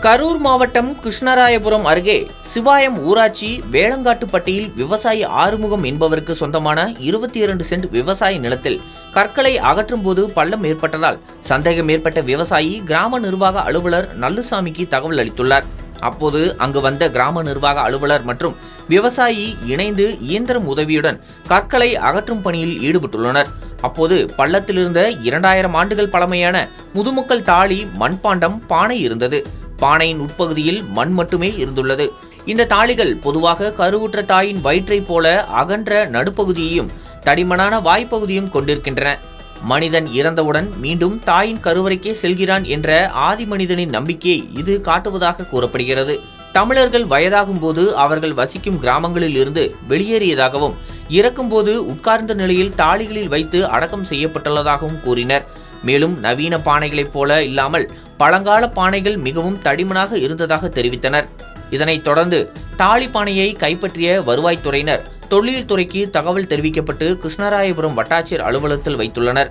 கரூர் மாவட்டம் கிருஷ்ணராயபுரம் அருகே சிவாயம் ஊராட்சி வேளங்காட்டுப்பட்டியில் விவசாயி ஆறுமுகம் என்பவருக்கு சொந்தமான 22 சென்ட் விவசாய நிலத்தில் கற்களை அகற்றும் போது பள்ளம் ஏற்பட்டதால் சந்தேகம் ஏற்பட்ட விவசாயி கிராம நிர்வாக அலுவலர் நல்லுசாமிக்கு தகவல் அளித்துள்ளார். அப்போது அங்கு வந்த கிராம நிர்வாக அலுவலர் மற்றும் விவசாயி இணைந்து இயந்திரம் உதவியுடன் கற்களை அகற்றும் பணியில் ஈடுபட்டுள்ளனர். அப்போது பள்ளத்தில் இருந்த 2000 ஆண்டுகள் பழமையான முதுமக்கள் தாழி, மண்பாண்டம், பானை இருந்தது. பானையின் உட்பகுதியில் மண் மட்டுமே இருந்துள்ளது. இந்த தாளிகள் பொதுவாக கருவுற்ற தாயின் வயிற்றைப் போல அகன்ற நடுப்பகுதியையும் தடிமனான வாய்ப்பகுதியும் கொண்டிருக்கின்றன. மனிதன் இறந்தவுடன் மீண்டும் தாயின் கருவறைக்கே செல்கிறான் என்ற ஆதி மனிதனின் நம்பிக்கையை இது காட்டுவதாக கூறப்படுகிறது. தமிழர்கள் வயதாகும் போது அவர்கள் வசிக்கும் கிராமங்களில் இருந்து வெளியேறியதாகவும் இறக்கும்போது உட்கார்ந்த நிலையில் தாளிகளில் வைத்து அடக்கம் செய்யப்பட்டுள்ளதாகவும் கூறினர். மேலும் நவீன பானைகளைப் போல இல்லாமல் பழங்கால பானைகள் மிகவும் தடிமனாக இருந்ததாக தெரிவித்தனர். இதனைத் தொடர்ந்து தாளி பானையை கைப்பற்றிய வருவாய்த்துறையினர் தொழில்துறைக்கு தகவல் தெரிவிக்கப்பட்டு கிருஷ்ணராயபுரம் வட்டாட்சியர் அலுவலகத்தில் வைத்துள்ளனர்.